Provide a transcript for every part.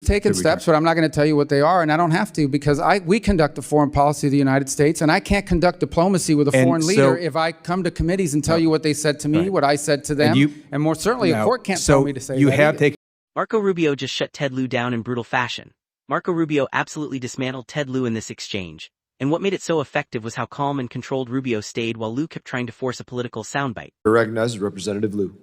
taken steps, but I'm not going to tell you what they are, and I don't have to, because we conduct the foreign policy of the United States, and I can't conduct diplomacy with a foreign leader if I come to committees and tell you what they said to me, what I said to them, and more certainly a court can't tell me to say that. Marco Rubio just shut Ted Lieu down in brutal fashion. Marco Rubio absolutely dismantled Ted Lieu in this exchange, and what made it so effective was how calm and controlled Rubio stayed while Lieu kept trying to force a political soundbite. I recognize Representative Lieu.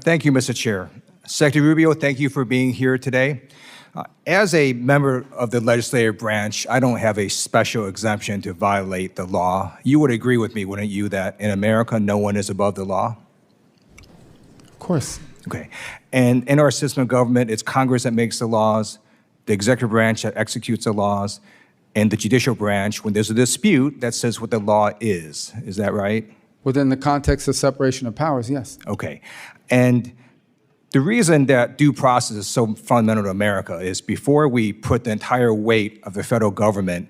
Thank you, Mr. Chair. Secretary Rubio, thank you for being here today. As a member of the legislative branch, I don't have a special exemption to violate the law. You would agree with me, wouldn't you, that in America, no one is above the law? Of course. Okay. And in our system of government, it's Congress that makes the laws, the executive branch that executes the laws, and the judicial branch, when there's a dispute, that says what the law is. Is that right? Within the context of separation of powers, yes. Okay. And the reason that due process is so fundamental to America is before we put the entire weight of the federal government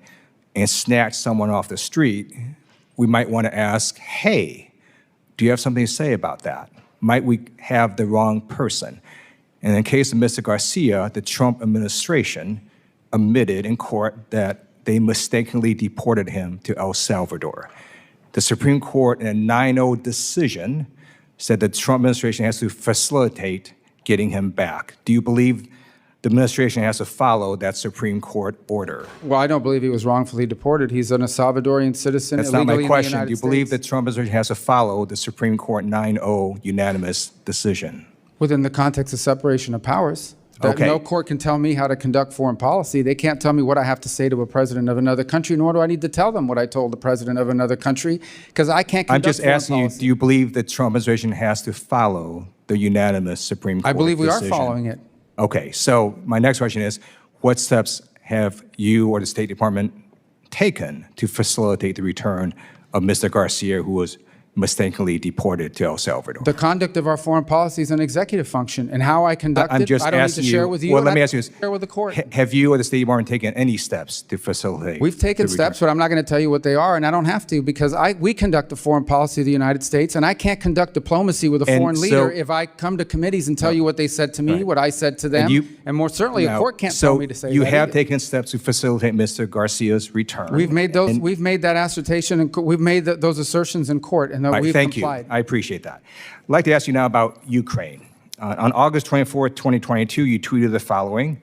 and snatch someone off the street, we might want to ask, hey, do you have something to say about that? Might we have the wrong person? And in the case of Mr. Garcia, the Trump administration admitted in court that they mistakenly deported him to El Salvador. The Supreme Court, in a 9-0 decision, said the Trump administration has to facilitate getting him back. Do you believe the administration has to follow that Supreme Court order? Well, I don't believe he was wrongfully deported. He's an Salvadorian citizen. That's not my question. Do you believe the Trump administration has to follow the Supreme Court 9-0 unanimous decision? Within the context of separation of powers. Okay. No court can tell me how to conduct foreign policy. They can't tell me what I have to say to a president of another country, nor do I need to tell them what I told the president of another country, because I can't conduct I'm just asking you, do you believe the Trump administration has to follow the unanimous Supreme Court decision? I believe we are following it. Okay, so my next question is, what steps have you or the State Department taken to facilitate the return of Mr. Garcia, who was mistakenly deported to El Salvador? The conduct of our foreign policy is an executive function, and how I conduct it, I don't need to share with you. Well, let me ask you this. Share with the court. Have you or the State Department taken any steps to facilitate? We've taken steps, but I'm not going to tell you what they are, and I don't have to, because we conduct the foreign policy of the United States, and I can't conduct diplomacy with a foreign leader if I come to committees and tell you what they said to me, what I said to them, and more certainly a court can't tell me to say that. So you have taken steps to facilitate Mr. Garcia's return. We've made those. We've made that assertion, and we've made those assertions in court, and we've complied. I appreciate that. I'd like to ask you now about Ukraine. On August 24th, 2022, you tweeted the following.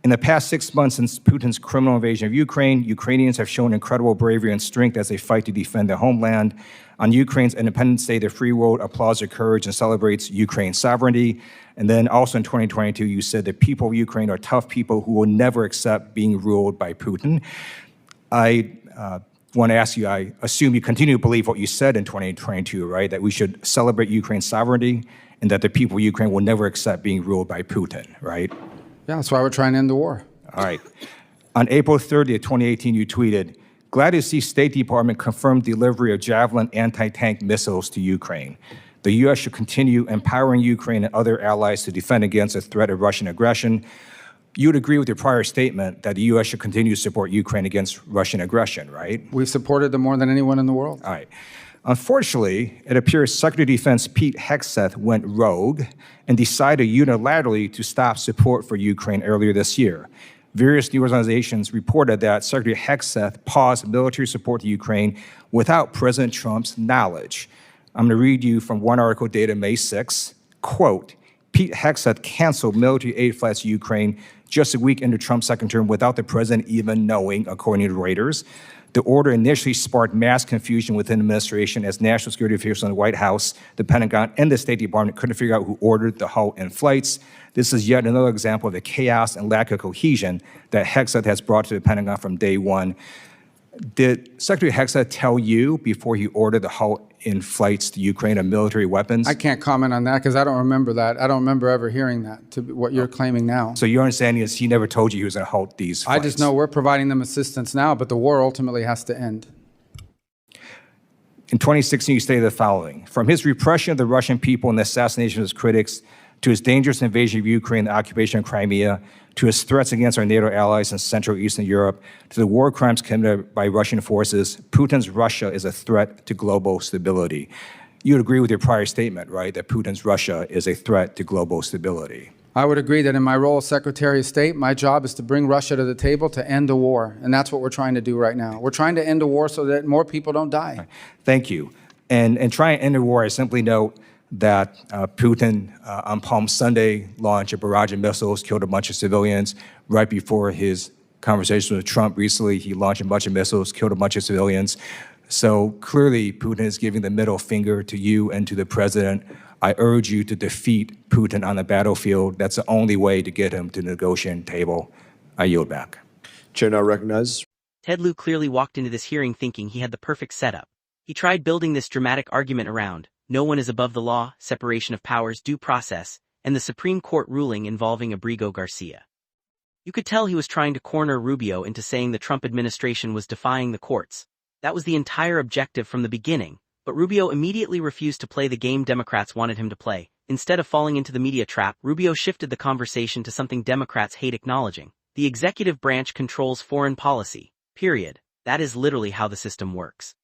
In the past 6 months since Putin's criminal invasion of Ukraine, Ukrainians have shown incredible bravery and strength as they fight to defend their homeland. On Ukraine's Independence Day, the free world applauds their courage and celebrates Ukraine's sovereignty. And then also in 2022, you said the people of Ukraine are tough people who will never accept being ruled by Putin. I want to ask you, I assume you continue to believe what you said in 2022, right? That we should celebrate Ukraine's sovereignty and that the people of Ukraine will never accept being ruled by Putin, right? Yeah, that's why we're trying to end the war. All right. On April 30th, 2018, you tweeted, glad to see State Department confirm delivery of Javelin anti-tank missiles to Ukraine. The U.S. should continue empowering Ukraine and other allies to defend against the threat of Russian aggression. You would agree with your prior statement that the U.S. should continue to support Ukraine against Russian aggression, right? We've supported them more than anyone in the world. All right. Unfortunately, it appears Secretary of Defense Pete Hegseth went rogue and decided unilaterally to stop support for Ukraine earlier this year. Various news organizations reported that Secretary Hegseth paused military support to Ukraine without President Trump's knowledge. I'm going to read you from one article dated May 6, quote, Pete Hegseth canceled military aid flights to Ukraine just a week into Trump's second term without the president even knowing, according to Reuters. The order initially sparked mass confusion within the administration as national security officials in the White House, the Pentagon, and the State Department couldn't figure out who ordered the halt in flights. This is yet another example of the chaos and lack of cohesion that Hegseth has brought to the Pentagon from day one. Did Secretary Hegseth tell you before he ordered the halt in flights to Ukraine of military weapons? I can't comment on that because I don't remember that. I don't remember ever hearing that, to what you're claiming now. So your understanding is he never told you he was going to halt these flights? I just know we're providing them assistance now, but the war ultimately has to end. In 2016, you stated the following. From his repression of the Russian people and the assassination of his critics, to his dangerous invasion of Ukraine, the occupation of Crimea, to his threats against our NATO allies in Central and Eastern Europe, to the war crimes committed by Russian forces, Putin's Russia is a threat to global stability. You would agree with your prior statement, right, that Putin's Russia is a threat to global stability? I would agree that in my role as Secretary of State, my job is to bring Russia to the table to end a war. And that's what we're trying to do right now. We're trying to end a war so that more people don't die. Thank you. And trying to end the war, I simply note that Putin on Palm Sunday launched a barrage of missiles, killed a bunch of civilians. Right before his conversation with Trump recently, he launched a bunch of missiles, killed a bunch of civilians. So clearly, Putin is giving the middle finger to you and to the president. I urge you to defeat Putin on the battlefield. That's the only way to get him to the negotiating table. I yield back. Chair now recognizes. Ted Lieu clearly walked into this hearing thinking he had the perfect setup. He tried building this dramatic argument around no one is above the law, separation of powers, due process, and the Supreme Court ruling involving Abrigo Garcia. You could tell he was trying to corner Rubio into saying the Trump administration was defying the courts. That was the entire objective from the beginning, but Rubio immediately refused to play the game Democrats wanted him to play. Instead of falling into the media trap, Rubio shifted the conversation to something Democrats hate acknowledging. The executive branch controls foreign policy, period. That is literally how the system works.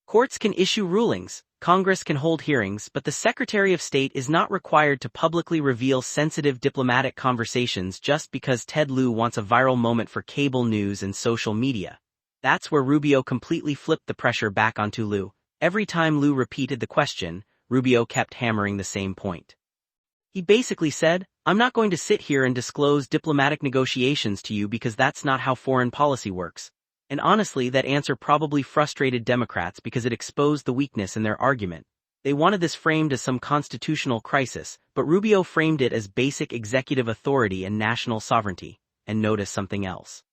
Courts can issue rulings, Congress can hold hearings, but the Secretary of State is not required to publicly reveal sensitive diplomatic conversations just because Ted Lieu wants a viral moment for cable news and social media. That's where Rubio completely flipped the pressure back onto Lieu. Every time Lieu repeated the question, Rubio kept hammering the same point. He basically said, I'm not going to sit here and disclose diplomatic negotiations to you because that's not how foreign policy works. And honestly, that answer probably frustrated Democrats because it exposed the weakness in their argument. They wanted this framed as some constitutional crisis, but Rubio framed it as basic executive authority and national sovereignty. And notice something else.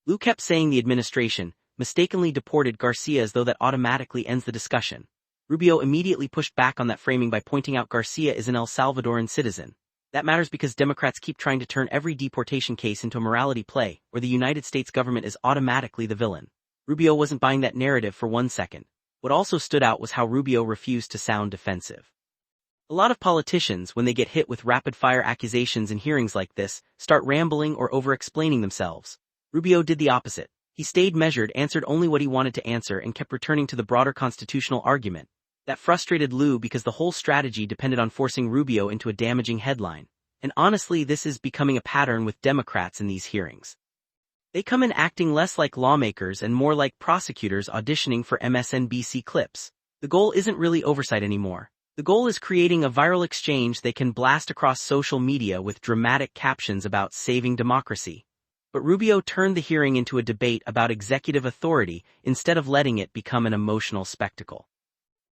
Lieu kept saying the administration mistakenly deported Garcia as though that automatically ends the discussion. Rubio immediately pushed back on that framing by pointing out Garcia is an El Salvadoran citizen. That matters because Democrats keep trying to turn every deportation case into a morality play, where the United States government is automatically the villain. Rubio wasn't buying that narrative for 1 second. What also stood out was how Rubio refused to sound defensive. A lot of politicians, when they get hit with rapid-fire accusations in hearings like this, start rambling or over-explaining themselves. Rubio did the opposite. He stayed measured, answered only what he wanted to answer, and kept returning to the broader constitutional argument. That frustrated Lieu because the whole strategy depended on forcing Rubio into a damaging headline. And honestly, this is becoming a pattern with Democrats in these hearings. They come in acting less like lawmakers and more like prosecutors auditioning for MSNBC clips. The goal isn't really oversight anymore. The goal is creating a viral exchange they can blast across social media with dramatic captions about saving democracy. But Rubio turned the hearing into a debate about executive authority instead of letting it become an emotional spectacle.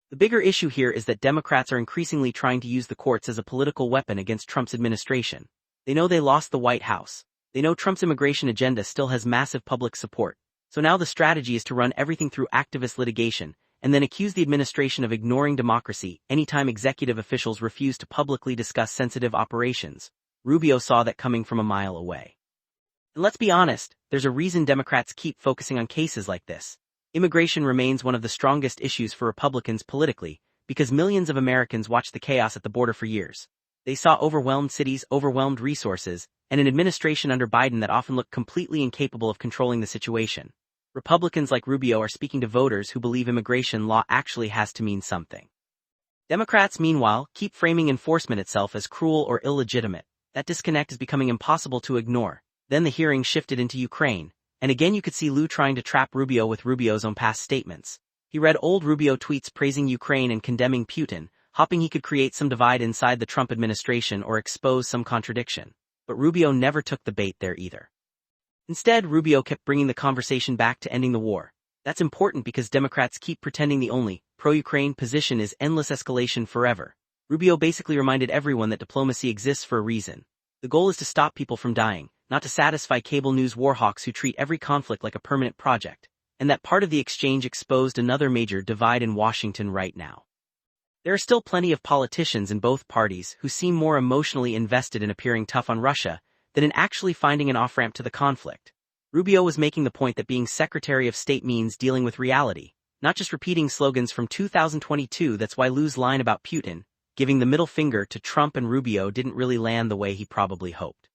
The bigger issue here is that Democrats are increasingly trying to use the courts as a political weapon against Trump's administration. They know they lost the White House. They know Trump's immigration agenda still has massive public support. So now the strategy is to run everything through activist litigation, and then accuse the administration of ignoring democracy anytime executive officials refuse to publicly discuss sensitive operations. Rubio saw that coming from a mile away. And let's be honest, there's a reason Democrats keep focusing on cases like this. Immigration remains one of the strongest issues for Republicans politically, because millions of Americans watched the chaos at the border for years. They saw overwhelmed cities, overwhelmed resources, and an administration under Biden that often looked completely incapable of controlling the situation. Republicans like Rubio are speaking to voters who believe immigration law actually has to mean something. Democrats, meanwhile, keep framing enforcement itself as cruel or illegitimate. That disconnect is becoming impossible to ignore. Then the hearing shifted into Ukraine. And again you could see Lieu trying to trap Rubio with Rubio's own past statements. He read old Rubio tweets praising Ukraine and condemning Putin, hoping he could create some divide inside the Trump administration or expose some contradiction. But Rubio never took the bait there either. Instead, Rubio kept bringing the conversation back to ending the war. That's important because Democrats keep pretending the only pro-Ukraine position is endless escalation forever. Rubio basically reminded everyone that diplomacy exists for a reason. The goal is to stop people from dying, not to satisfy cable news warhawks who treat every conflict like a permanent project, and that part of the exchange exposed another major divide in Washington right now. There are still plenty of politicians in both parties who seem more emotionally invested in appearing tough on Russia than in actually finding an off-ramp to the conflict. Rubio was making the point that being Secretary of State means dealing with reality, not just repeating slogans from 2022. That's why Lieu's line about Putin, giving the middle finger to Trump and Rubio, didn't really land the way he probably hoped.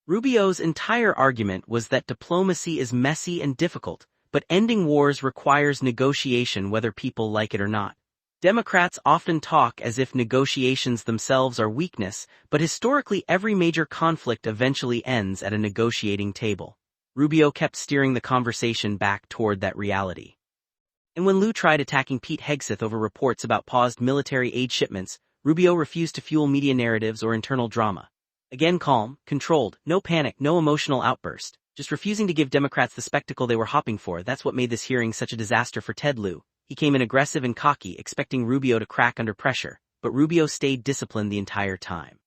Rubio's entire argument was that diplomacy is messy and difficult, but ending wars requires negotiation whether people like it or not. Democrats often talk as if negotiations themselves are weakness, but historically every major conflict eventually ends at a negotiating table. Rubio kept steering the conversation back toward that reality. And when Liu tried attacking Pete Hegseth over reports about paused military aid shipments, Rubio refused to fuel media narratives or internal drama. Again calm, controlled, no panic, no emotional outburst, just refusing to give Democrats the spectacle they were hoping for. That's what made this hearing such a disaster for Ted Lieu. He came in aggressive and cocky, expecting Rubio to crack under pressure, but Rubio stayed disciplined the entire time.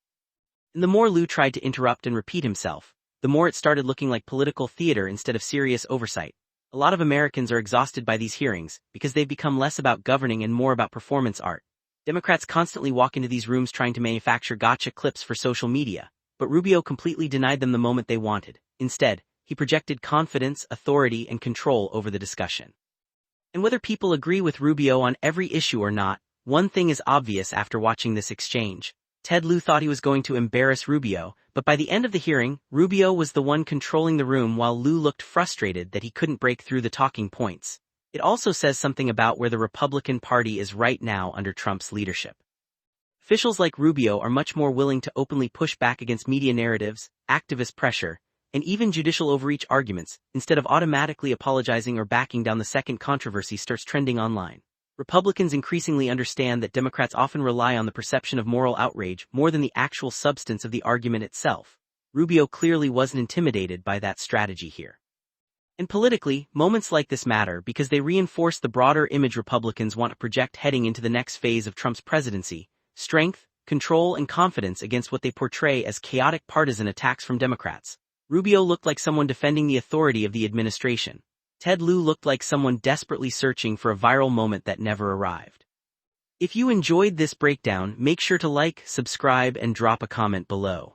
And the more Lieu tried to interrupt and repeat himself, the more it started looking like political theater instead of serious oversight. A lot of Americans are exhausted by these hearings because they've become less about governing and more about performance art. Democrats constantly walk into these rooms trying to manufacture gotcha clips for social media, but Rubio completely denied them the moment they wanted. Instead, he projected confidence, authority, and control over the discussion. And whether people agree with Rubio on every issue or not, one thing is obvious after watching this exchange. Ted Lieu thought he was going to embarrass Rubio, but by the end of the hearing, Rubio was the one controlling the room while Lieu looked frustrated that he couldn't break through the talking points. It also says something about where the Republican Party is right now under Trump's leadership. Officials like Rubio are much more willing to openly push back against media narratives, activist pressure, and even judicial overreach arguments, instead of automatically apologizing or backing down the second controversy starts trending online. Republicans increasingly understand that Democrats often rely on the perception of moral outrage more than the actual substance of the argument itself. Rubio clearly wasn't intimidated by that strategy here. And politically, moments like this matter because they reinforce the broader image Republicans want to project heading into the next phase of Trump's presidency: strength, control, and confidence against what they portray as chaotic partisan attacks from Democrats. Rubio looked like someone defending the authority of the administration. Ted Lieu looked like someone desperately searching for a viral moment that never arrived. If you enjoyed this breakdown, make sure to like, subscribe, and drop a comment below.